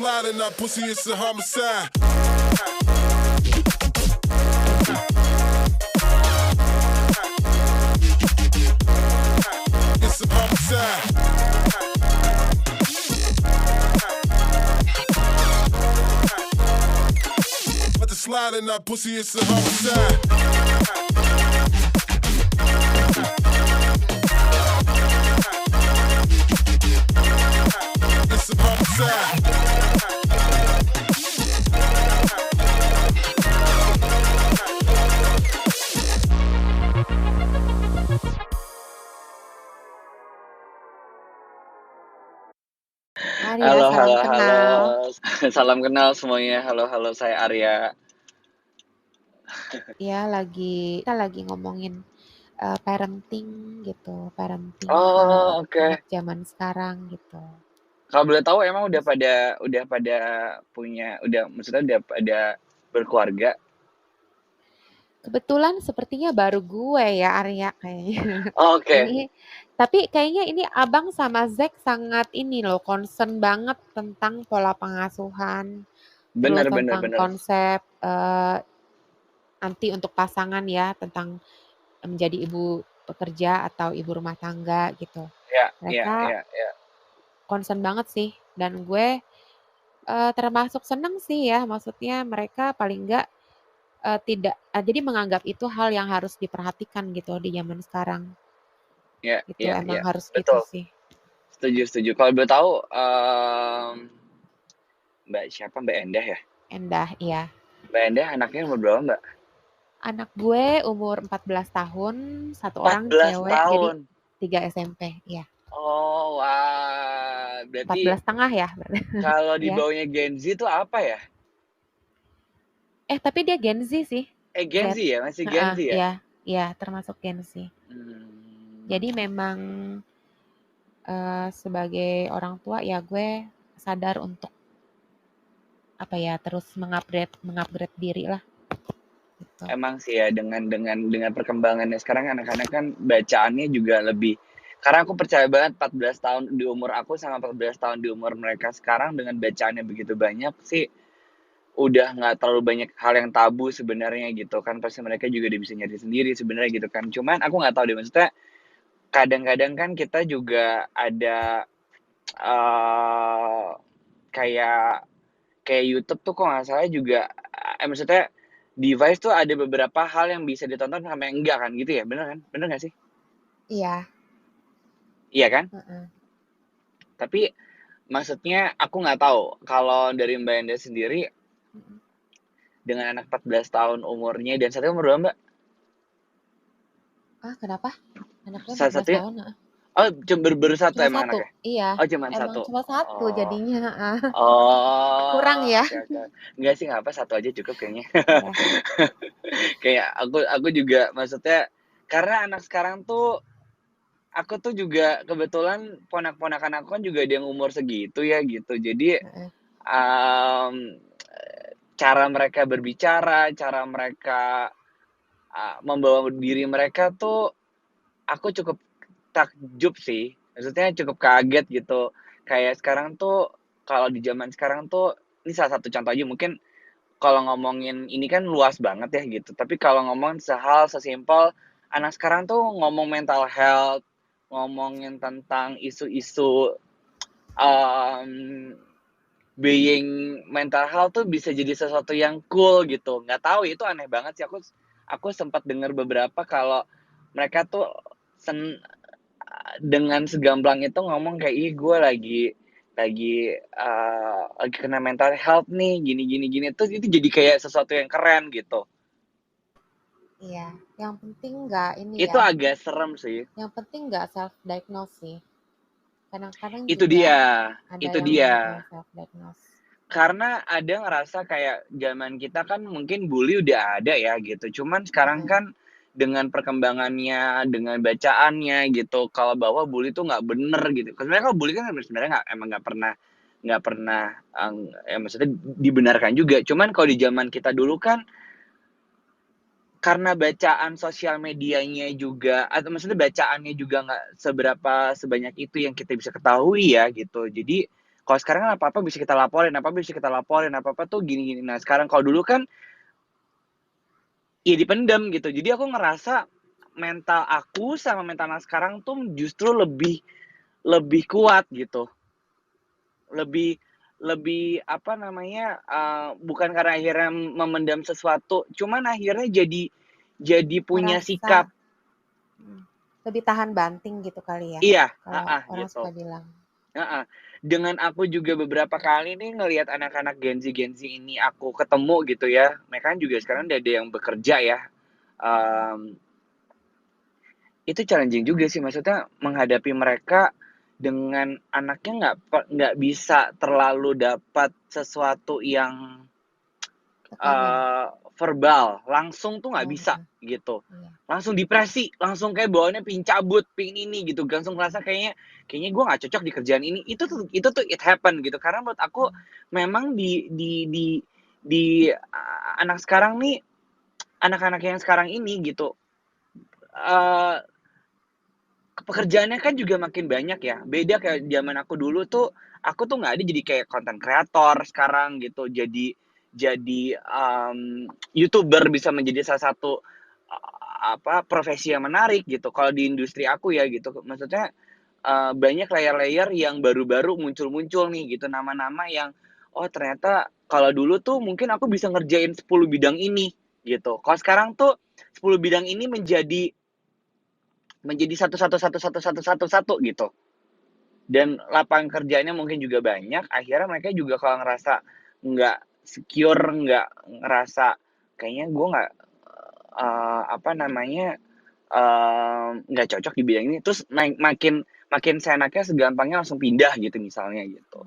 sliding that pussy, it's a homicide. It's a homicide. But the sliding that pussy, it's a homicide. It's a homicide. Arya, Halo, salam halo, kenal. halo. Salam kenal semuanya. Halo, halo, saya Arya. Ya, kita lagi ngomongin parenting gitu, parenting Oh, oke. anak zaman sekarang gitu. Kalau boleh tahu emang udah pada punya, maksudnya udah pada berkeluarga? Kebetulan sepertinya baru gue ya Arya kayaknya. Oke. Tapi kayaknya ini Abang sama Zack sangat ini loh, concern banget tentang pola pengasuhan, terus Bener. tentang konsep nanti untuk pasangan ya, tentang menjadi ibu pekerja atau ibu rumah tangga gitu. Ya. Mereka concern banget sih, dan gue termasuk seneng sih ya, maksudnya mereka paling enggak jadi menganggap itu hal yang harus diperhatikan gitu di zaman sekarang. Ya. Itu emang harus gitu Betul. sih. Setuju. Kalau boleh tahu, Mbak Endah ya? Endah, iya. Mbak Endah anaknya umur berapa, Mbak? Anak gue umur 14 tahun, 1 orang 14 cewek, jadi tahun. 3 SMP, iya. Oh, wah. Berarti 14 setengah ya. kalau di Ya. bawahnya Gen Z itu apa ya? Tapi dia Gen Z sih. Gen Z ya? Masih Gen Z ya? Iya, termasuk Gen Z. Jadi memang sebagai orang tua ya gue sadar untuk terus mengupgrade diri lah. Gitu. Emang sih ya, dengan perkembangannya sekarang anak-anak kan bacaannya juga lebih, karena aku percaya banget 14 tahun di umur aku sama 14 tahun di umur mereka sekarang dengan bacaannya begitu banyak sih, udah nggak terlalu banyak hal yang tabu sebenarnya gitu kan, pasti mereka juga udah bisa nyari sendiri sebenarnya gitu kan. Cuman aku nggak tahu deh, maksudnya kadang-kadang kan kita juga ada kayak YouTube tuh kok nggak salah juga, maksudnya device tuh ada beberapa hal yang bisa ditonton sama yang enggak kan gitu ya, bener nggak sih? Iya. Iya kan? Tapi maksudnya aku nggak tahu kalau dari Mbak Enda sendiri dengan anak 14 tahun umurnya, dan satu umur berapa, Mbak? Kenapa? Anaknya 14 Satunya? tahun. Oh, baru satu Cuma emang satu, anaknya? iya. Oh, cuma Emang satu. cuma satu jadinya. Oh. Kurang ya? Okay. Enggak sih, nggak apa, satu aja cukup kayaknya. Iya. Kayak aku juga maksudnya, karena anak sekarang tuh, aku tuh juga kebetulan ponak-ponakan aku kan juga ada yang umur segitu ya gitu. Jadi cara mereka berbicara, cara mereka membawa diri mereka tuh, aku cukup takjub sih. Maksudnya cukup kaget gitu. Kayak sekarang tuh, kalau di zaman sekarang tuh, ini salah satu contoh aja, mungkin kalau ngomongin ini kan luas banget ya gitu. Tapi kalau ngomongin sehal sesimpel, anak sekarang tuh ngomong mental health, ngomongin tentang isu-isu being mental health tuh bisa jadi sesuatu yang cool gitu. Nggak tahu, itu aneh banget sih. Aku sempat dengar beberapa kalau mereka tuh dengan segamblang itu ngomong kayak, ih gue lagi kena mental health nih, gini. Terus itu jadi kayak sesuatu yang keren gitu. Iya, yang penting nggak ini Itu ya. agak serem sih. Yang penting nggak self-diagnose sih. Kadang-kadang Itu juga dia. ada Itu yang dia. self-diagnose. Karena ada ngerasa kayak zaman kita kan mungkin bully udah ada ya gitu. Cuman sekarang kan dengan perkembangannya, dengan bacaannya gitu, kalau bahwa bully tuh nggak bener gitu. Sebenarnya kalau bully kan sebenarnya nggak pernah ya maksudnya dibenarkan juga. Cuman kalau di zaman kita dulu kan, karena bacaan sosial medianya juga, atau maksudnya bacaannya juga nggak sebanyak itu yang kita bisa ketahui ya gitu. Jadi Kalau sekarang kan apa-apa bisa kita laporin, apa-apa tuh gini-gini. Nah, sekarang kalau dulu kan ya dipendam gitu. Jadi aku ngerasa mental aku sama mental anak sekarang tuh justru lebih kuat gitu. Lebih lebih apa namanya, bukan karena akhirnya memendam sesuatu, cuman akhirnya jadi punya Merasa sikap. lebih tahan banting gitu kali ya, Iya, kalau orang gitu. suka bilang. Heeh. Dengan aku juga beberapa kali nih ngelihat anak-anak Gen Z ini aku ketemu gitu ya, mereka kan juga sekarang udah ada yang bekerja ya, mmm, itu challenging juga sih, maksudnya menghadapi mereka dengan anaknya nggak bisa terlalu dapat sesuatu yang Tekanan. verbal, langsung tuh nggak Oh, bisa gitu. iya. Langsung depresi, langsung kayak bawaannya pengen cabut, pengen ini gitu, langsung ngerasa kayaknya kayaknya gue nggak cocok di kerjaan ini. Itu tuh it happen gitu. Karena menurut aku memang di anak sekarang nih, anak-anak yang sekarang ini gitu, eee, pekerjaannya kan juga makin banyak ya. Beda kayak zaman aku dulu tuh, aku tuh nggak ada jadi kayak content creator sekarang gitu, jadi YouTuber bisa menjadi salah satu, profesi yang menarik gitu, kalau di industri aku ya gitu. Maksudnya, banyak layer-layer yang baru-baru muncul-muncul nih gitu, nama-nama yang, oh ternyata kalau dulu tuh mungkin aku bisa ngerjain 10 bidang ini, gitu. Kalau sekarang tuh 10 bidang ini menjadi satu gitu. Dan lapangan kerjanya mungkin juga banyak, akhirnya mereka juga kalau ngerasa nggak secure, nggak ngerasa kayaknya gue nggak, apa namanya, nggak cocok di bidang ini, terus makin makin seenaknya segampangnya langsung pindah gitu misalnya gitu.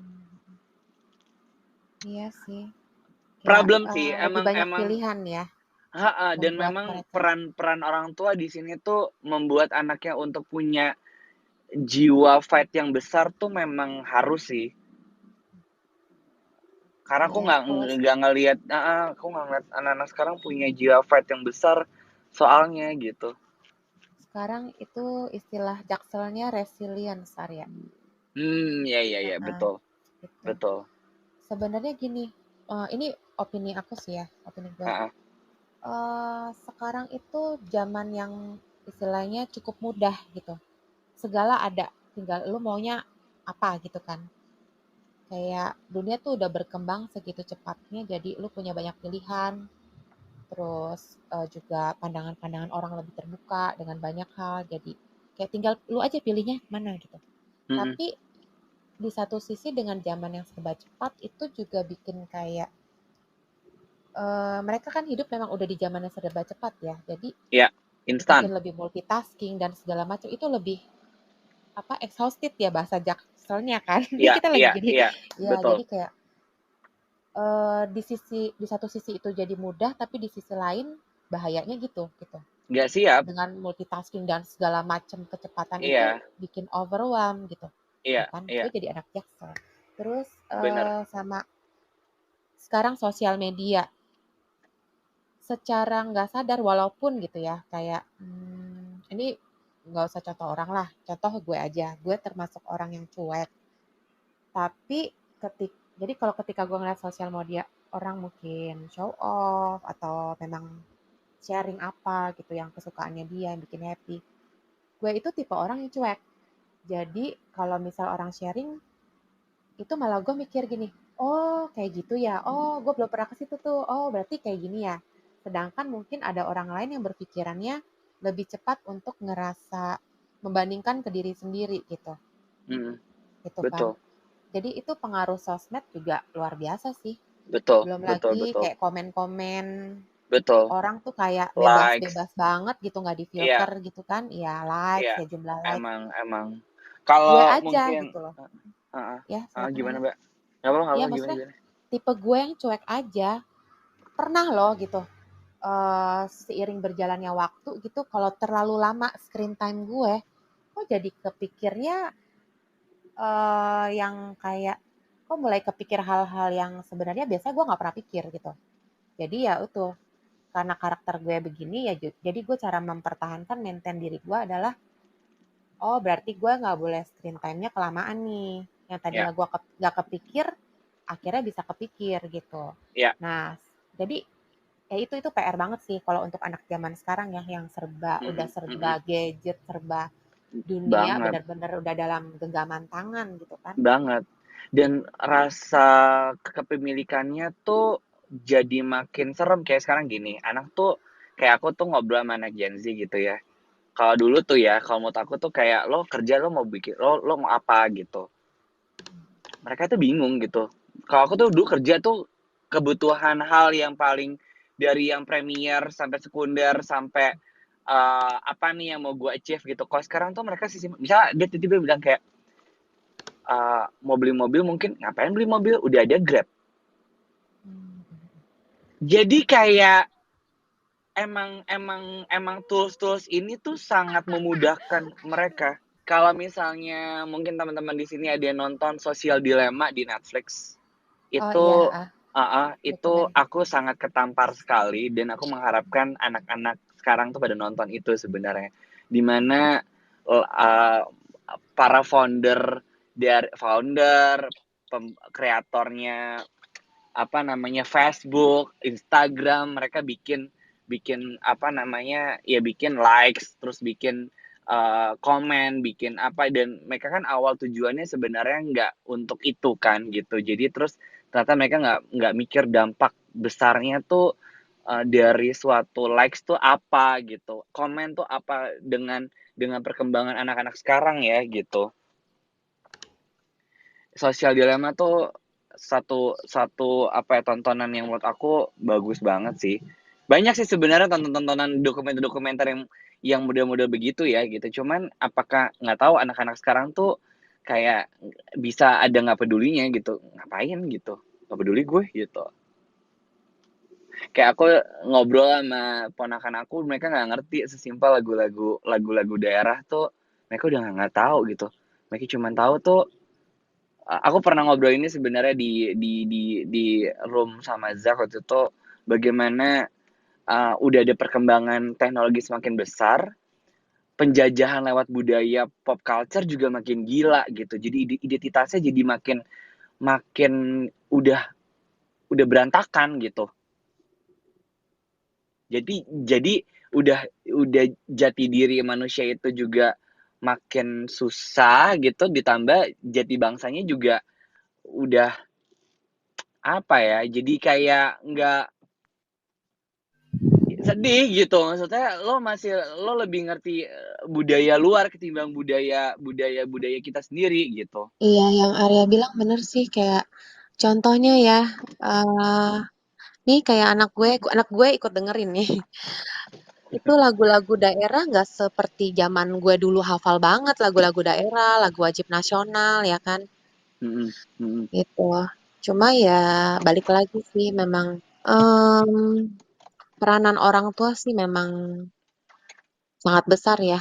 Iya sih, kayak, Problem sih, lebih emang banyak emang pilihan ya, dan membuat memang mereka peran orang tua di sini tuh membuat anaknya untuk punya jiwa fight yang besar tuh memang harus sih. Karena iya, kalau aku nggak ngeliat anak-anak sekarang punya jiwa fight yang besar soalnya gitu. sekarang itu istilah jakselnya resilience, Arya. Iya iya iya, Heeh, betul gitu. betul. Sebenarnya gini, ini opini aku sih ya, opini gue. Heeh, Sekarang itu zaman yang istilahnya cukup mudah gitu. Segala ada, tinggal lu maunya apa gitu kan. Kayak dunia tuh udah berkembang segitu cepatnya, jadi lu punya banyak pilihan. Terus juga pandangan-pandangan orang lebih terbuka dengan banyak hal. Jadi kayak tinggal lu aja pilihnya mana gitu. mhm, Tapi di satu sisi dengan zaman yang serba cepat itu juga bikin kayak mereka kan hidup memang udah di zaman yang serba cepat ya. Jadi iya, instan. bikin lebih multitasking dan segala macam itu lebih apa exhausted ya bahasa jakselnya kan. Ini Iya kita lagi iya jadi iya, ya betul. jadi kayak di satu sisi itu jadi mudah tapi di sisi lain bahayanya gitu. Nggak siap, Dengan multitasking dan segala macam kecepatan itu iya bikin overwhelm gitu. iya Ya kan? iya, Gue jadi anak jaksel. Terus bener. sama sekarang sosial media secara nggak sadar walaupun gitu ya kayak ini nggak usah contoh orang lah, contoh gue aja, gue termasuk orang yang cuek. Tapi jadi kalau ketika gue ngeliat sosial media orang mungkin show off atau memang sharing apa gitu yang kesukaannya dia yang bikin happy, gue itu tipe orang yang cuek. Jadi kalau misal orang sharing itu malah gue mikir gini, oh kayak gitu ya, oh gue belum pernah ke situ tuh, oh berarti kayak gini ya. Sedangkan mungkin ada orang lain yang berpikirannya lebih cepat untuk ngerasa membandingkan ke diri sendiri gitu, Mhm, gitu kan. betul Jadi itu pengaruh sosmed juga luar biasa sih. betul Belum betul lagi betul kayak komen-komen betul. orang tuh kayak Likes, bebas-bebas banget gitu, nggak iya difilter gitu kan. Ya likes, iya, ya jumlah likes. emang. Gue Kalau aja mungkin gitu loh. heeh, Ya silakan gimana aja. Mbak? Nggak Ya apa gimana maksudnya gimana? tipe gue yang cuek aja. Pernah loh gitu, seiring berjalannya waktu gitu kalau terlalu lama screen time gue, kok jadi kepikirnya, yang kayak kok mulai kepikir hal-hal yang sebenarnya biasanya gue nggak pernah pikir gitu. Jadi ya itu, karena karakter gue begini ya jadi gue cara mempertahankan maintain diri gue adalah, oh berarti gue nggak boleh screen time-nya kelamaan nih. Yang Ya, tadinya gue nggak kepikir, akhirnya bisa kepikir gitu. ya, Nah, jadi ya itu PR banget sih kalau untuk anak zaman sekarang ya, yang udah mm-mm, serba mm-mm, gadget, serba dunia banget, benar-benar udah dalam genggaman tangan gitu kan. banget. Dan rasa kepemilikannya tuh jadi makin serem kayak sekarang gini. Anak tuh kayak aku tuh ngobrol sama anak Gen Z gitu ya. Kalau dulu tuh ya, kalau menurut aku tuh kayak lo kerja lo mau bikin lo mau apa gitu. Mereka tuh bingung gitu. Kalau aku tuh dulu kerja tuh kebutuhan hal yang paling dari yang premier sampai sekunder sampai apa nih yang mau gue achieve gitu. Kalau sekarang tuh mereka sih misalnya dia tiba-tiba bilang kayak mau beli mobil mungkin ngapain beli mobil udah ada Grab. Jadi kayak emang tools-tools ini tuh sangat memudahkan mereka. Kalau misalnya mungkin teman-teman di sini ada yang nonton Social Dilemma di Netflix, Oh iya, itu dokumen. aku sangat ketampar sekali dan aku mengharapkan anak-anak sekarang tuh pada nonton itu sebenarnya. Dimana para kreatornya apa namanya Facebook, Instagram, mereka bikin bikin apa namanya ya bikin likes, terus bikin komen, bikin apa dan mereka kan awal tujuannya sebenarnya nggak untuk itu kan gitu. Jadi terus ternyata mereka nggak mikir dampak besarnya tuh dari suatu likes tuh apa gitu, komen tuh apa dengan perkembangan anak-anak sekarang ya gitu. Social Dilemma tuh satu satu apa ya tontonan yang menurut aku bagus banget sih. Banyak sih sebenarnya tonton-tontonan dokumenter-dokumenter yang model-model begitu ya gitu. Cuman apakah nggak tahu anak-anak sekarang tuh kayak bisa ada nggak pedulinya gitu. Ngapain gitu? Nggak peduli gue gitu. Kayak aku ngobrol sama ponakan aku, mereka nggak ngerti sesimpel lagu-lagu daerah tuh mereka udah nggak tahu gitu. Mereka cuma tahu tuh aku pernah ngobrol ini sebenarnya di room sama Zak waktu itu bagaimana udah ada perkembangan teknologi semakin besar, penjajahan lewat budaya pop culture juga makin gila gitu. Jadi identitasnya jadi makin makin udah udah berantakan gitu. Jadi udah jati diri manusia itu juga makin susah gitu ditambah jati bangsanya juga udah apa ya jadi kayak nggak sedih gitu maksudnya lo lebih ngerti budaya luar ketimbang budaya kita sendiri gitu. Iya, yang Arya bilang bener sih, kayak contohnya ya, eh nih kayak anak gue ikut dengerin nih. Itu lagu-lagu daerah nggak seperti zaman gue dulu hafal banget lagu-lagu daerah, lagu wajib nasional ya kan, Mm-mm, mm-mm, gitu. Cuma ya balik lagi sih memang em, peranan orang tua sih memang sangat besar ya.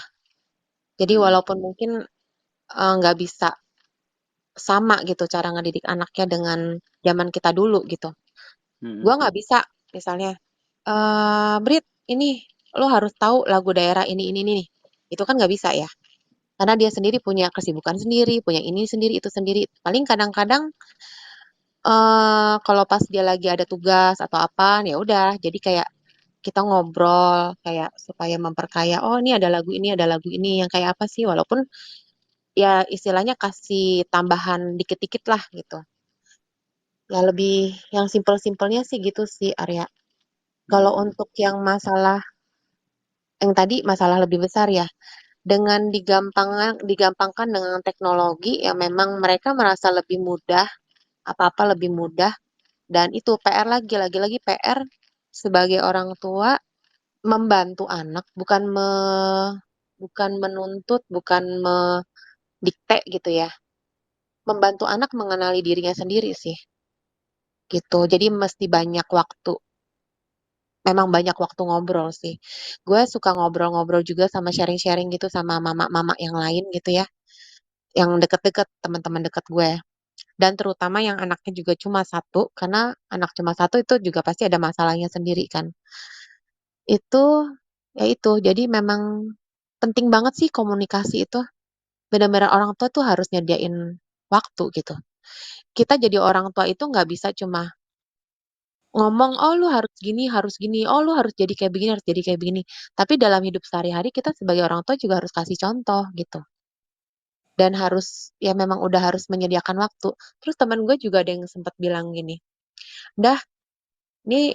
Jadi mm-mm, walaupun mungkin nggak bisa sama gitu cara ngedidik anaknya dengan zaman kita dulu gitu. Gua mm-mm, nggak bisa misalnya, Brit, ini lo harus tahu lagu daerah ini nih. Itu kan nggak bisa ya. Karena dia sendiri punya kesibukan sendiri, punya ini sendiri, itu sendiri. Paling kadang-kadang kalau pas dia lagi ada tugas atau apa, ya udah. Jadi kayak kita ngobrol kayak supaya memperkaya, oh ini ada lagu ini, ada lagu ini yang kayak apa sih? Walaupun ya istilahnya kasih tambahan dikit-dikit lah gitu. Ya lebih yang simpel-simpelnya sih gitu sih Arya. Kalau mm-mm, untuk yang masalah yang tadi masalah lebih besar ya, dengan digampangkan dengan teknologi ya memang mereka merasa lebih mudah, apa-apa lebih mudah dan itu PR lagi-lagi PR sebagai orang tua membantu anak bukan menuntut, bukan mendikte gitu ya. Membantu anak mengenali dirinya sendiri sih gitu. Jadi mesti banyak waktu. Memang banyak waktu ngobrol sih. Gue suka ngobrol-ngobrol juga sama sharing-sharing gitu sama mama-mama yang lain gitu ya. Yang deket-deket, teman-teman deket gue. Dan terutama yang anaknya juga cuma satu, karena anak cuma satu itu juga pasti ada masalahnya sendiri kan. Itu, ya itu. Jadi memang penting banget sih komunikasi itu. Benar-benar orang tua tuh harus nyediain waktu gitu. Kita jadi orang tua itu nggak bisa cuma ngomong, "Oh lu harus gini, oh lu harus jadi kayak begini, harus jadi kayak begini." Tapi dalam hidup sehari-hari kita sebagai orang tua juga harus kasih contoh gitu. Dan harus ya memang udah harus menyediakan waktu. Terus teman gue juga ada yang sempat bilang gini, "Dah, nih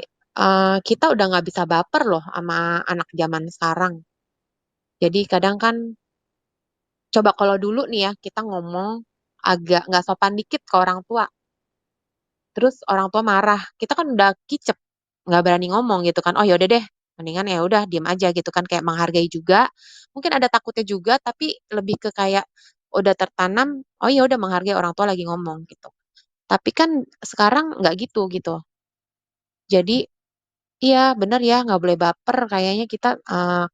kita udah nggak bisa baper loh sama anak zaman sekarang. Jadi kadang kan coba kalau dulu nih ya kita ngomong agak nggak sopan dikit ke orang tua, terus orang tua marah, kita kan udah kicep, nggak berani ngomong gitu kan. Oh ya udah deh, mendingan ya udah diem aja gitu kan kayak menghargai juga. Mungkin ada takutnya juga tapi lebih ke kayak udah tertanam, oh ya udah menghargai orang tua lagi ngomong gitu. Tapi kan sekarang nggak gitu gitu. Jadi iya bener ya nggak boleh baper kayaknya kita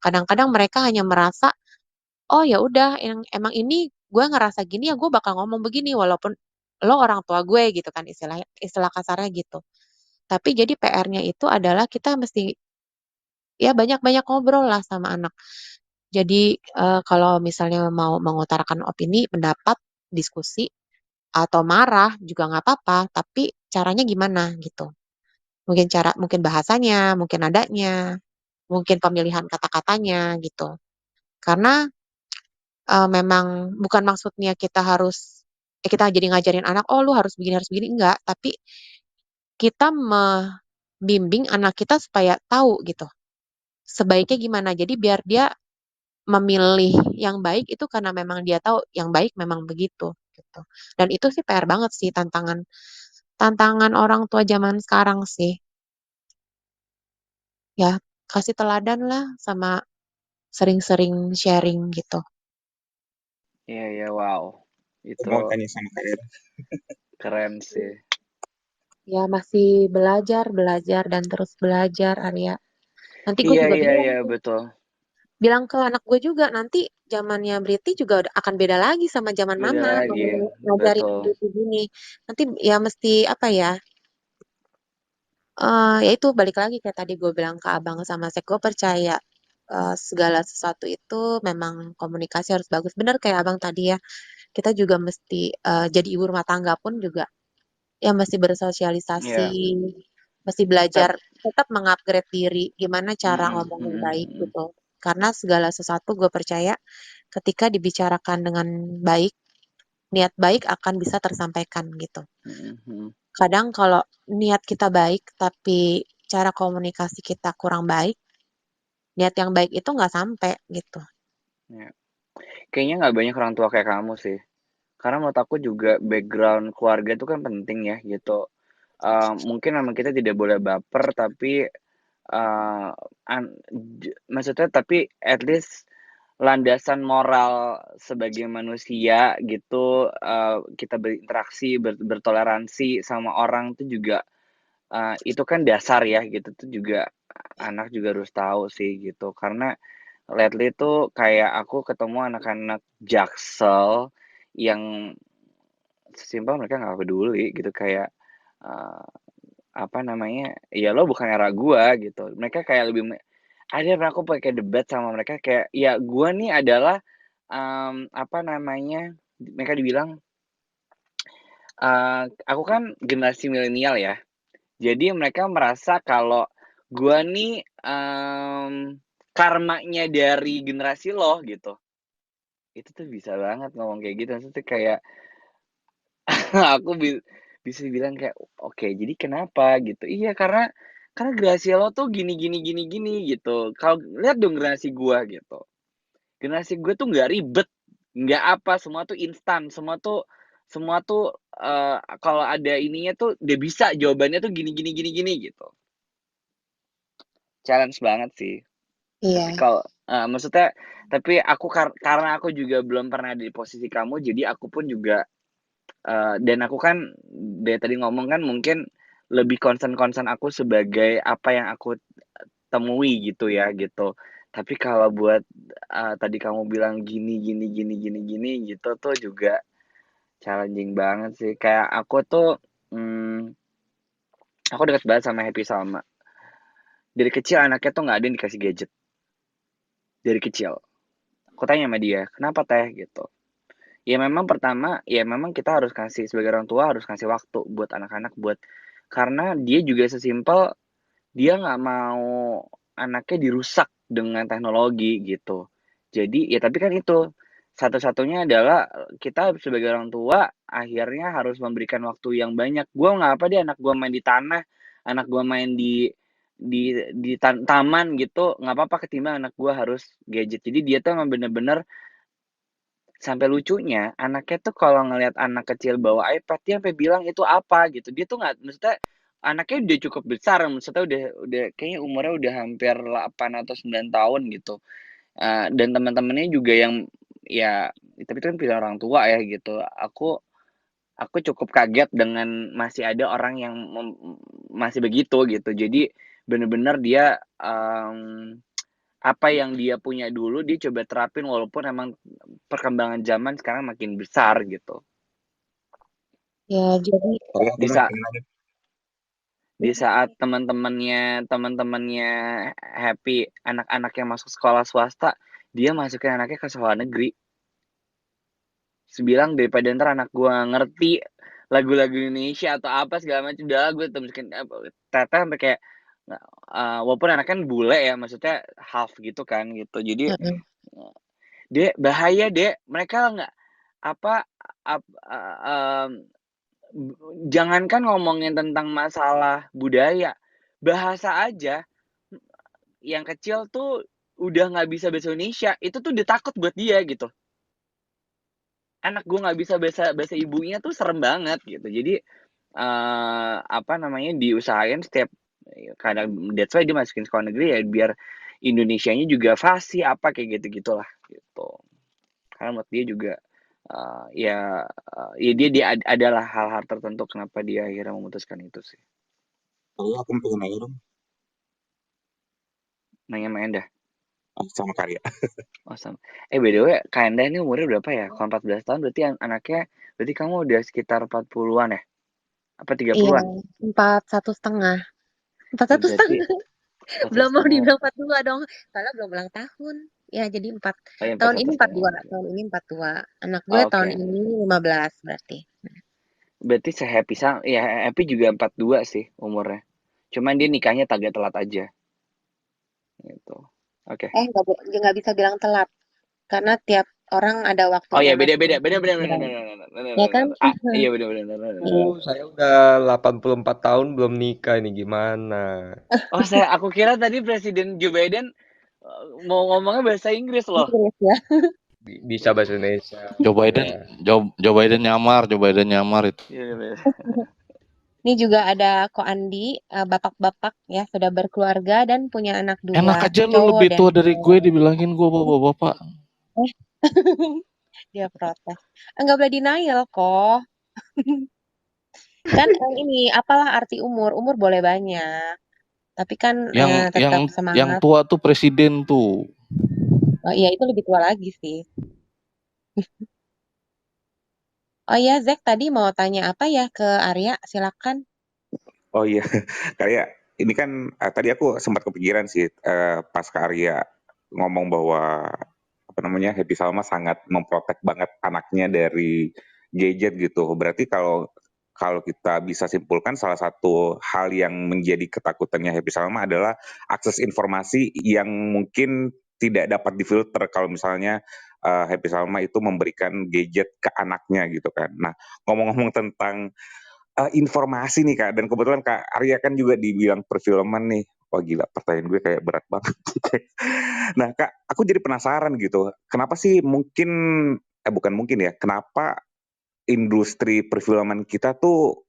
kadang-kadang mereka hanya merasa, oh ya udah yang emang ini gue ngerasa gini ya gue bakal ngomong begini walaupun lo orang tua gue gitu kan istilah istilah kasarnya gitu. Tapi jadi PR-nya itu adalah kita mesti ya banyak-banyak ngobrol lah sama anak. Jadi, kalau misalnya mau mengutarakan opini, pendapat, diskusi, atau marah juga nggak apa-apa, tapi caranya gimana gitu. Mungkin bahasanya, mungkin nadanya, mungkin pemilihan kata-katanya gitu. Karena, memang bukan maksudnya kita harus kita jadi ngajarin anak, "Oh lu harus begini," enggak. Tapi kita membimbing anak kita supaya tahu gitu, sebaiknya gimana. Jadi biar dia memilih yang baik itu karena memang dia tahu yang baik memang begitu, gitu. Dan itu sih PR banget sih tantangan tantangan orang tua zaman sekarang sih. Ya, kasih teladan lah sama sering-sering sharing gitu. Iya, iya, wow. Itu Ngomong kan nih sama KR. keren sih. Ya masih belajar, belajar dan terus belajar, Arya. Nanti gue Iya, juga iya, bilang iya, betul. bilang ke anak gue juga nanti zamannya Briti juga akan beda lagi sama zaman Beda mama lagi, kalau ngajarin betul. Briti gini. Nanti ya mesti apa ya? Ya itu balik lagi kayak tadi gue bilang ke Abang sama Sek, gue percaya, segala sesuatu itu memang komunikasi harus bagus. Bener kayak Abang tadi ya, kita juga mesti, jadi ibu rumah tangga pun juga ya mesti bersosialisasi, Iya. mesti belajar Tap tetap meng-upgrade diri, gimana cara mhm, ngomong yang mhm, baik mhm, gitu. Karena segala sesuatu gue percaya ketika dibicarakan dengan baik, niat baik akan bisa tersampaikan gitu. mhm, mhm. Kadang kalau niat kita baik, tapi cara komunikasi kita kurang baik, niat yang baik itu nggak sampai gitu. Iya. Kayaknya nggak banyak orang tua kayak kamu sih. Karena menurut aku juga background keluarga itu kan penting ya gitu. Mungkin memang kita tidak boleh baper tapi, eee, an maksudnya tapi at least landasan moral sebagai manusia gitu, kita berinteraksi, bertoleransi sama orang itu juga, itu kan dasar ya gitu tuh juga anak juga harus tahu sih gitu. Karena lately tuh kayak aku ketemu anak-anak Jaksel yang sesimpel mereka nggak peduli gitu kayak, eee, apa namanya, ya lo bukan era gua gitu. Mereka kayak lebih ada pernah aku pakai debat sama mereka kayak, ya gua nih adalah, apa namanya, mereka dibilang, aku kan generasi milenial ya. Jadi mereka merasa kalau gua nih, karmanya dari generasi lo gitu. Itu tuh bisa banget ngomong kayak gitu, maksudnya kayak aku bisa bilang kayak, "Oke, jadi kenapa?" Gitu. "Iya, karena generasi lo tuh gini gini gini gini," gitu. "Kalau lihat dong generasi gua," gitu. "Generasi gue tuh nggak ribet, nggak apa, semua tuh, kalau ada ininya tuh dia bisa jawabannya tuh gini gini gini gini," gitu. Challenge banget sih. Tapi Iya, kalau maksudnya tapi aku karena aku juga belum pernah di posisi kamu, jadi aku pun juga dan aku kan dari tadi ngomong kan mungkin lebih concern-concern aku sebagai apa yang aku temui gitu ya, gitu. Tapi kalau buat, tadi kamu bilang gini gini gini gini gini gitu tuh juga challenging banget sih. Kayak aku tuh, aku deket banget sama Happy Salma. Dari kecil anaknya tuh nggak ada yang dikasih gadget, dari kecil. Aku tanya sama dia, "Kenapa Teh?" Gitu. Ya memang pertama, ya memang kita harus kasih sebagai orang tua harus kasih waktu buat anak-anak karena dia juga sesimpel dia nggak mau anaknya dirusak dengan teknologi gitu. Jadi ya tapi kan itu, satu-satunya adalah kita sebagai orang tua akhirnya harus memberikan waktu yang banyak. Gua nggak apa deh anak gua main di tanah, anak gua main di taman gitu, nggak apa-apa ketimbang anak gua harus gadget. Jadi dia tuh emang bener-bener sampai lucunya anaknya tuh kalau ngelihat anak kecil bawa iPad dia sampai bilang, "Itu apa?" Gitu. Dia tuh nggak maksudnya anaknya udah cukup besar, maksudnya udah kayaknya umurnya udah hampir 8 atau 9 tahun gitu, dan teman-temannya juga yang ya tapi itu kan pilihan orang tua ya gitu. Aku cukup kaget dengan masih ada orang yang masih begitu gitu. Jadi bener-bener dia, apa yang dia punya dulu dia coba terapin walaupun emang perkembangan zaman sekarang makin besar gitu. Ya, jadi Oke, Di gimana? saat di saat teman-temannya happy anak-anak yang masuk sekolah swasta, dia masukin anaknya ke sekolah negeri. Terus bilang daripada ntar anak gua ngerti lagu-lagu Indonesia atau apa segala macam, udah gue masukin teteh sampai kayak walaupun anaknya kan bule ya, maksudnya half gitu kan gitu. Jadi heeh. Dek, bahaya Dek, mereka nggak apa jangankan ngomongin tentang masalah budaya, bahasa aja yang kecil tuh udah nggak bisa bahasa Indonesia, itu tuh udah takut buat dia gitu. Anak gue nggak bisa bahasa bahasa ibunya tuh serem banget gitu. Jadi apa namanya diusahain setiap kadang that's why dia masukin sekolah negeri ya biar Indonesianya juga fasih apa kayak gitu gitulah gitu. Karena menurut dia juga ya dia adalah hal-hal tertentu kenapa dia akhirnya memutuskan itu sih. Kalau aku pengen nanya dong Nanya sama Endah. sama Karya. Oh sama. By the way, Kak Endah ini umurnya berapa ya? Kalau 14 tahun berarti anaknya berarti kamu udah sekitar 40-an ya? Apa Iya, 30-an? 41,5. Berarti 41,5. 41 Belum mau setengah. dibilang 42 dong. Soalnya belum ulang tahun. Ya, jadi Oh ya tahun 41 ini setengah. 42, tahun ini 42. Anak gue Oh, tahun oke. ini 15 berarti. Berarti se-happy ya happy juga 42 sih umurnya. Cuman dia nikahnya agak telat aja gitu. Oke. Nggak bisa bilang telat. Karena tiap orang ada Oh waktunya ya beda-beda, masing-masing. benar-benar, Ya kan? iya benar-benar. Iya. Saya udah 84 tahun belum nikah ini gimana? Oh aku kira tadi Presiden Joe Biden mau ngomongnya bahasa Inggris loh. Inggris ya. Bisa bahasa Indonesia. Joe Biden, Ya. Joe Biden nyamar itu. Iya. Ini juga ada Ko Andi, bapak-bapak ya sudah berkeluarga dan punya anak 2, Enak aja lu cowok lebih dan tua dari gue cewek. dibilangin gue bapak-bapak. Dia protes. Nggak boleh denial kok. Kan ini apalah arti umur? Umur boleh banyak. Tapi kan tetap Yang semangat. tua tuh presiden tuh. Oh iya itu lebih tua lagi sih. Oh iya Zack tadi mau tanya apa ya ke Arya? Silakan. Oh iya, Karya, ini kan tadi aku sempat kepikiran sih pas Karya ngomong bahwa apa namanya Happy Salma sangat memprotek banget anaknya dari gadget gitu. Berarti kalau kalau kita bisa simpulkan salah satu hal yang menjadi ketakutannya Happy Salma adalah akses informasi yang mungkin tidak dapat difilter kalau misalnya Happy Salma itu memberikan gadget ke anaknya gitu kan. Nah, ngomong-ngomong tentang informasi nih Kak, dan kebetulan Kak Arya kan juga dibilang perfilman nih. Wah gila, pertanyaan gue kayak berat banget. Nah Kak, aku jadi penasaran gitu. Kenapa sih mungkin, bukan mungkin ya, kenapa industri perfilman kita tuh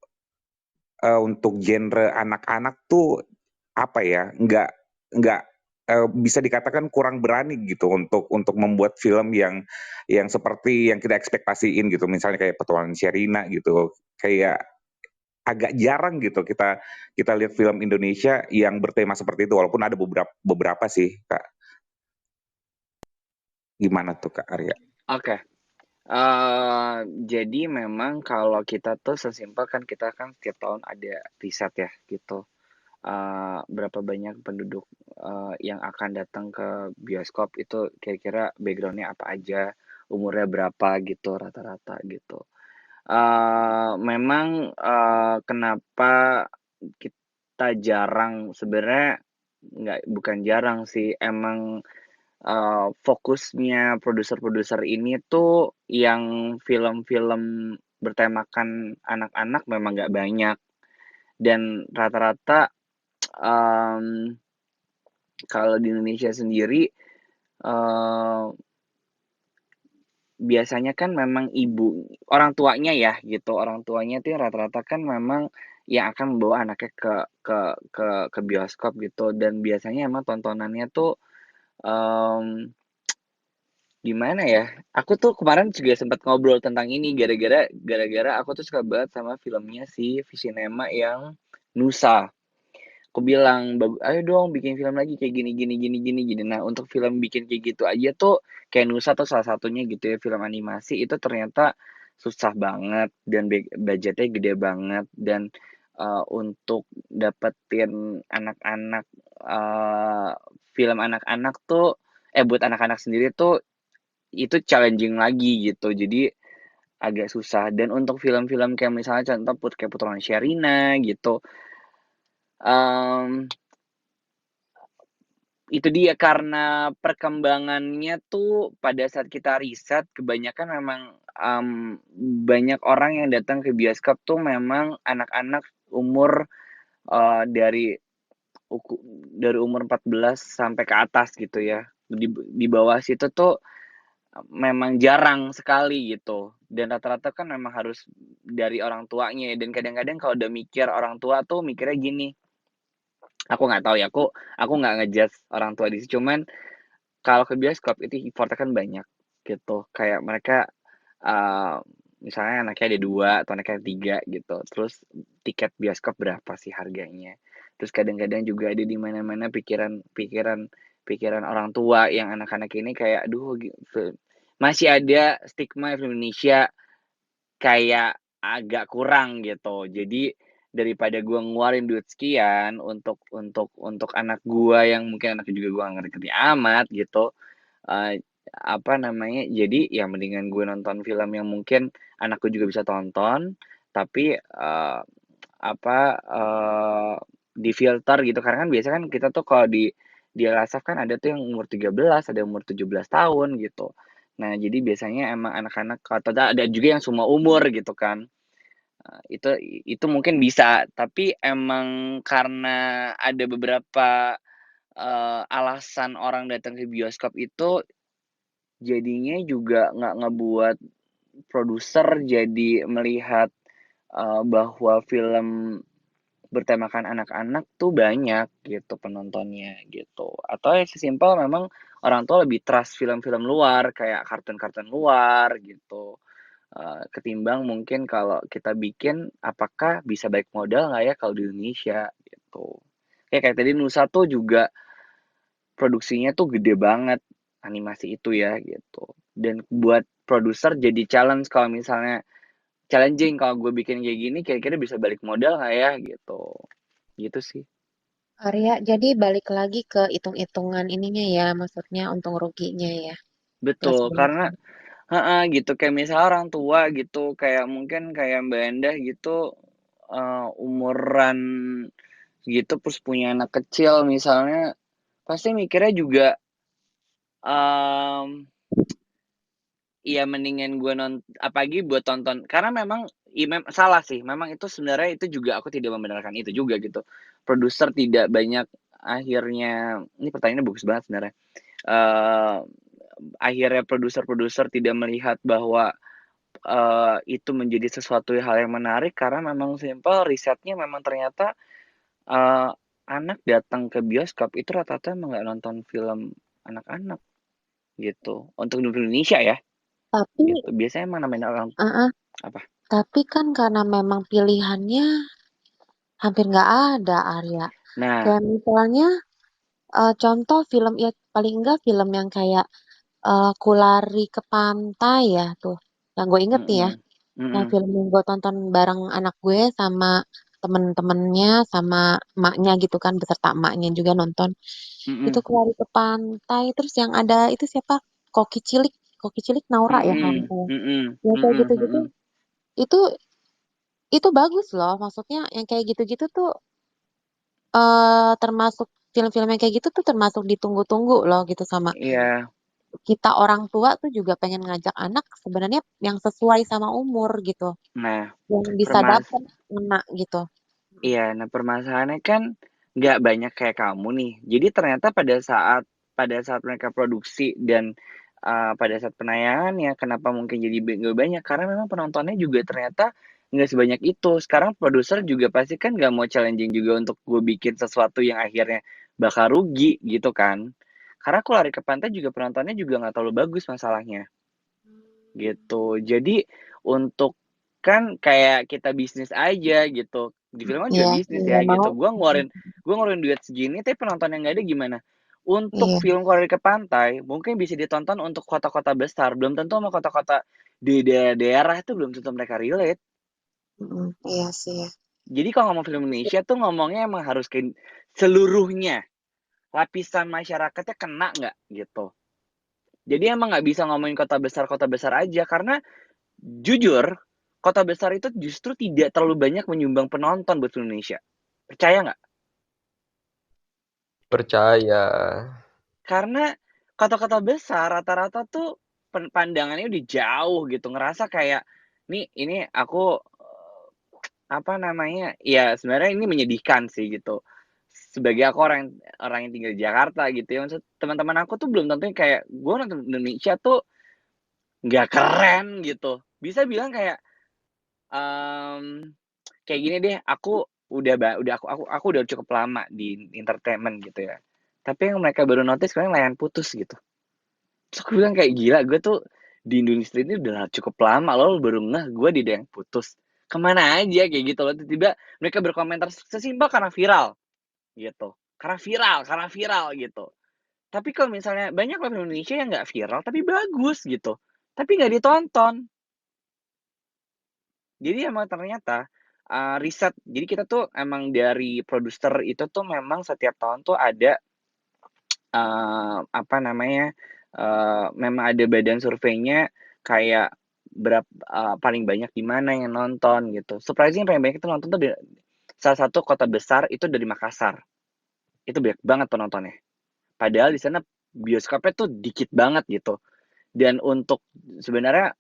untuk genre anak-anak tuh apa ya, nggak bisa dikatakan kurang berani gitu untuk membuat film yang seperti yang kita ekspektasiin gitu. Misalnya kayak Petualangan Sherina gitu. Kayak agak jarang gitu kita kita lihat film Indonesia yang bertema seperti itu walaupun ada beberapa sih Kak. Gimana tuh Kak Arya? Oke. Jadi memang kalau kita tuh sesimpel kan kita kan setiap tahun ada riset ya gitu. Berapa banyak penduduk yang akan datang ke bioskop itu kira-kira backgroundnya apa aja, umurnya berapa gitu rata-rata gitu. Memang, kenapa kita jarang sebenarnya bukan jarang sih, emang, fokusnya produser-produser ini tuh yang film-film bertemakan anak-anak memang nggak banyak dan rata-rata, mmm, kalau di Indonesia sendiri, eee, biasanya kan memang orang tuanya ya gitu, orang tuanya tuh rata-rata kan memang yang akan membawa anaknya ke bioskop gitu dan biasanya emang tontonannya tuh, mmm, gimana ya, aku tuh kemarin juga sempat ngobrol tentang ini gara-gara aku tuh suka banget sama filmnya si Visinema yang Nusa. Aku bilang, "Ayo dong bikin film lagi kayak gini gini gini gini gini." Nah, untuk film bikin kayak gitu aja tuh, kayak Nusa tuh salah satunya gitu ya, film animasi itu ternyata susah banget dan budgetnya gede banget dan, untuk dapetin anak-anak, film anak-anak tuh buat anak-anak sendiri tuh, itu challenging lagi gitu. Jadi, agak susah dan untuk film-film kayak misalnya contoh kayak Putranya Sherina gitu, mmm itu dia, karena perkembangannya tuh pada saat kita riset kebanyakan memang, banyak orang yang datang ke bioskop tuh memang anak-anak umur, dari dari umur 14 sampai ke atas gitu ya. Di bawah situ tuh memang jarang sekali gitu, dan rata-rata kan memang harus dari orang tuanya ya, dan kadang-kadang kalau udah mikir orang tua tuh mikirnya gini, aku nggak tahu ya, aku nggak ngejudge orang tua di sini, cuman kalau ke bioskop itu effort-nya kan banyak gitu, kayak mereka, eee, misalnya anaknya ada 2 atau anaknya ada 3 gitu, terus tiket bioskop berapa sih harganya. Terus kadang-kadang juga ada di mana-mana pikiran orang tua yang anak-anak ini kayak, "Aduh masih ada stigma film Indonesia kayak agak kurang gitu. Jadi, daripada gua ngeluarin duit sekian untuk anak gua yang mungkin anaknya juga gua nggak ngerti-ngerti amat gitu, eee, apa namanya, jadi ya mendingan gue nonton film yang mungkin anakku juga bisa tonton, tapi, apa, difilter gitu. Karena kan biasanya kan kita tuh kalau di LSF kan ada tuh yang umur 13, ada yang umur 17 tahun gitu. Nah, jadi biasanya emang anak-anak atau ada juga yang semua umur gitu kan. Itu mungkin bisa, tapi emang karena ada beberapa, alasan orang datang ke bioskop itu jadinya juga nggak ngebuat produser jadi melihat, bahwa film bertemakan anak-anak tuh banyak gitu penontonnya gitu. Atau ya sesimpel memang orang tua lebih trust film-film luar, kayak kartun-kartun luar gitu, ketimbang mungkin kalau kita bikin apakah bisa balik modal nggak ya kalau di Indonesia gitu. Kayak tadi Nusa tuh juga produksinya tuh gede banget, animasi itu ya, gitu. Dan buat produser jadi challenge kalau misalnya challenging kalau gue bikin kayak gini kira-kira bisa balik modal nggak ya, gitu. Gitu sih. Arya, jadi balik lagi ke hitung-hitungan ininya ya, maksudnya untung ruginya ya. Plus Betul, karena minusnya. heeh, gitu, kayak misalnya orang tua gitu, kayak mungkin kayak Mbak Endah gitu, umuran gitu terus punya anak kecil misalnya, pasti mikirnya juga, mmm iya mendingan gue apalagi buat tonton karena memang salah sih, memang itu sebenarnya itu juga aku tidak membenarkan itu juga gitu. Produser tidak banyak akhirnya ini pertanyaannya bagus banget sebenarnya, eee, akhirnya produser-produser tidak melihat bahwa, itu menjadi sesuatu hal yang menarik karena memang simpel risetnya memang ternyata, eee, anak datang ke bioskop itu rata-rata emang nggak nonton film anak-anak, gitu. Untuk di Indonesia ya. Tapi, Gitu, biasanya emang namanya orang uh-uh, apa? tapi kan karena memang pilihannya hampir nggak ada, Arya. Nah, Kayak misalnya, contoh film ya paling enggak film yang kayak Ku Lari ke Pantai ya tuh, yang gue inget nih ya. mhm, Nah, mhm, film yang gue tonton bareng anak gue sama temen-temennya sama emaknya gitu kan, beserta emaknya juga nonton. Itu mhm. Ku Lari ke Pantai, terus yang ada itu siapa? Koki Cilik Naura ya kalau Mm-mm, nggak salah. mm-mm, Yang kayak mm-mm, gitu-gitu mm-mm. itu itu bagus loh. Maksudnya yang kayak gitu-gitu tuh termasuk film-film yang kayak gitu tuh termasuk ditunggu-tunggu loh gitu sama Iya, kita orang tua tuh juga pengen ngajak anak sebenarnya yang sesuai sama umur gitu, nah yang bisa permas dapet ngena gitu. iya, nah permasalahannya kan nggak banyak kayak kamu nih. Jadi ternyata pada saat mereka produksi dan pada saat penayangannya, kenapa mungkin jadi nggak banyak? Karena memang penontonnya juga ternyata nggak sebanyak itu. Sekarang produser juga pasti kan nggak mau challenging juga untuk gue bikin sesuatu yang akhirnya bakal rugi gitu kan. Karena aku lari ke pantai juga penontonnya juga nggak terlalu bagus masalahnya gitu. Jadi untuk kan kayak kita bisnis aja gitu. Di film kan juga Iya, bisnis iya ya mau. gitu. Gua ngeluarin duit segini tapi penonton yang nggak ada gimana? Untuk Iya, film Korea ke Pantai mungkin bisa ditonton untuk kota-kota besar, belum tentu sama kota-kota di daerah itu belum tentu mereka relate. iya sih. Jadi kalau ngomong film Indonesia tuh ngomongnya emang harus ke seluruhnya, lapisan masyarakatnya kena nggak gitu. Jadi emang nggak bisa ngomongin kota besar aja karena jujur, kota besar itu justru tidak terlalu banyak menyumbang penonton buat film Indonesia. Percaya nggak? Percaya. Karena kota-kota besar rata-rata tuh pandangannya udah jauh gitu, ngerasa kayak, nih ini aku apa namanya, ya sebenarnya ini menyedihkan sih gitu. Sebagai aku orang yang tinggal di Jakarta gitu ya, maksud teman-teman aku tuh belum tentu kayak gue nonton Indonesia tuh nggak keren gitu. Bisa bilang kayak, mmm kayak gini deh, aku aku udah cukup lama di entertainment gitu ya. Tapi yang mereka baru notice sekarang layan putus gitu. Terus aku bilang kayak gila, gue tuh di industri ini udah cukup lama loh, baru ngeh gue di yang putus. Kemana aja kayak gitu loh. Tiba-tiba mereka berkomentar sesimpel karena viral gitu. Karena viral gitu. Tapi kalau misalnya banyak loh film Indonesia yang nggak viral tapi bagus gitu. Tapi nggak ditonton. Jadi emang ternyata, riset jadi kita tuh emang dari produser itu tuh memang setiap tahun tuh ada, apa namanya, memang ada badan surveinya kayak paling banyak di mana yang nonton gitu. Surprising paling banyak itu nonton tuh salah satu kota besar itu dari Makassar, itu banyak banget penontonnya. Padahal di sana bioskopnya tuh dikit banget gitu. Dan untuk sebenarnya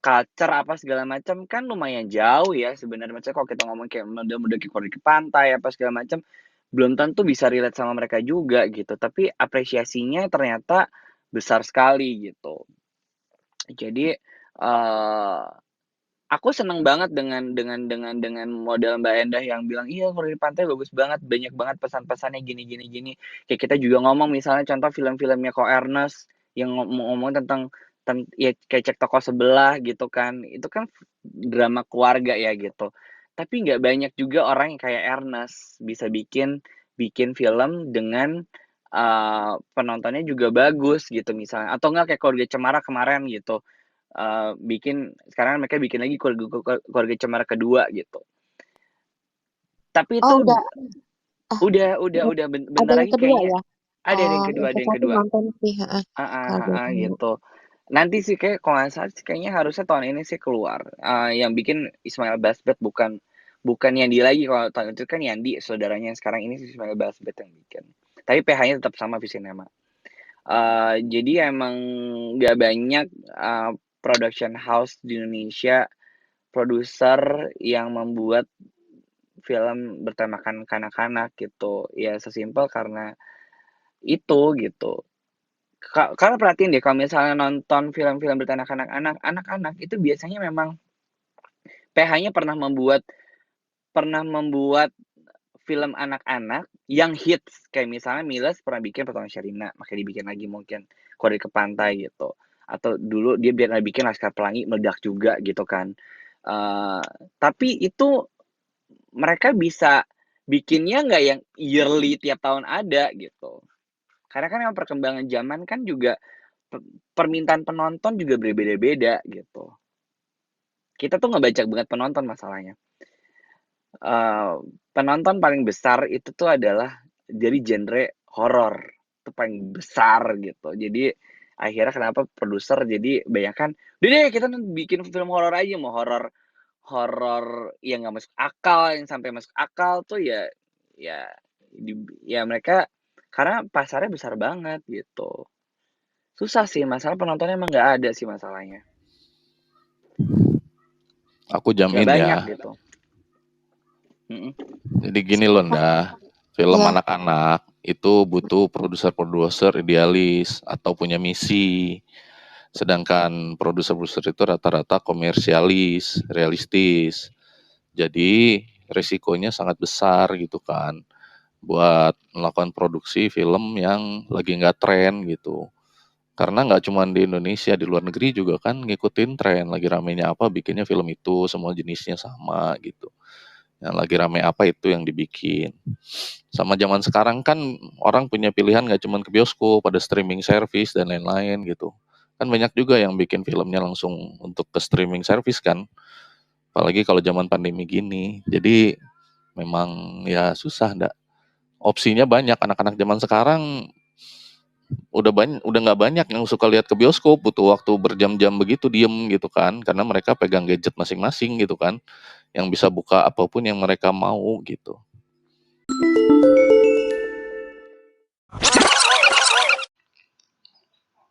culture apa segala macam kan lumayan jauh ya sebenarnya. Maksudnya kalau kita ngomong kayak model-model kayak ke pantai apa segala macam, belum tentu bisa relate sama mereka juga gitu. Tapi apresiasinya ternyata besar sekali gitu. Jadi aku seneng banget dengan model Mbak Endah yang bilang, "Iya, kalau di pantai bagus banget, banyak banget pesan-pesannya gini gini gini." Kayak kita juga ngomong misalnya contoh film-filmnya Ko Ernest yang ngomong tentang ya kayak Cek Toko Sebelah gitu kan. Itu kan drama keluarga ya gitu. Tapi nggak banyak juga orang yang kayak Ernest bisa bikin bikin film dengan penontonnya juga bagus gitu misalnya. Atau enggak kayak Keluarga Cemara kemarin gitu. Sekarang mereka bikin lagi Keluarga Cemara kedua gitu. Tapi itu Oh udah, udah ada bentar yang lagi kedua kayaknya ya? ada yang Oh, kedua, ada yang aku kedua. nonton sih, heeh, Keluarga Cemara. Gitu. Nanti sih kayak kalau nggak salah sih kayaknya harusnya tahun ini sih keluar. Yang bikin Ismail Basbet bukan Yandi lagi, kalau tahun itu kan Yandi saudaranya, sekarang ini si Ismail Basbet yang bikin. Tapi PH-nya tetap sama Visinema. Jadi emang nggak banyak production house di Indonesia, produser yang membuat film bertemakan kanak-kanak gitu. Ya sesimpel karena itu gitu. Karena perhatiin deh kalau misalnya nonton film-film bertemakan anak-anak itu biasanya memang PH-nya pernah membuat film anak-anak yang hits. Kayak misalnya Miles pernah bikin Pertolongan Sherina, makanya dibikin lagi mungkin Korea ke Pantai gitu. Atau dulu dia pernah bikin Laskar Pelangi meledak juga gitu kan. Eh, tapi itu mereka bisa bikinnya nggak yang yearly tiap tahun ada gitu. Karena kan yang perkembangan zaman kan juga permintaan penonton juga berbeda-beda gitu. Kita tuh nggak banyak banget penonton masalahnya. Penonton paling besar itu tuh adalah dari genre horor, itu paling besar gitu. Jadi akhirnya kenapa produser jadi banyakan, "Udah deh kita bikin film horor aja," mau horor horor yang nggak masuk akal, yang sampai masuk akal tuh ya ya mereka karena pasarnya besar banget gitu. Susah sih, masalah penontonnya emang nggak ada sih masalahnya. Aku Nggak jamin banyak ya. gitu. Mhm. Jadi gini loh, Nda. Film Iya. anak-anak itu butuh produser-produser idealis atau punya misi. Sedangkan produser-produser itu rata-rata komersialis, realistis. Jadi resikonya sangat besar gitu kan buat melakukan produksi film yang lagi nggak tren gitu. Karena nggak cuma di Indonesia, di luar negeri juga kan ngikutin tren, lagi ramenya apa bikinnya film itu, semua jenisnya sama gitu. Yang lagi rame apa itu yang dibikin. Sama zaman sekarang kan orang punya pilihan nggak cuma ke bioskop, pada streaming service dan lain-lain gitu. Kan banyak juga yang bikin filmnya langsung untuk ke streaming service kan. Apalagi kalau zaman pandemi gini. Jadi memang ya susah ndak. Opsinya banyak, anak-anak zaman sekarang udah nggak banyak yang suka lihat ke bioskop, butuh waktu berjam-jam begitu diem gitu kan, karena mereka pegang gadget masing-masing gitu kan, yang bisa buka apapun yang mereka mau gitu.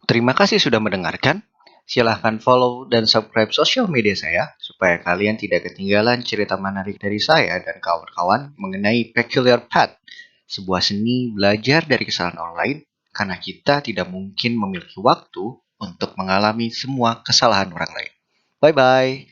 Terima kasih sudah mendengarkan. Silahkan follow dan subscribe sosial media saya supaya kalian tidak ketinggalan cerita menarik dari saya dan kawan-kawan mengenai Peculiar Path, sebuah seni belajar dari kesalahan online karena kita tidak mungkin memiliki waktu untuk mengalami semua kesalahan orang lain. Bye-bye.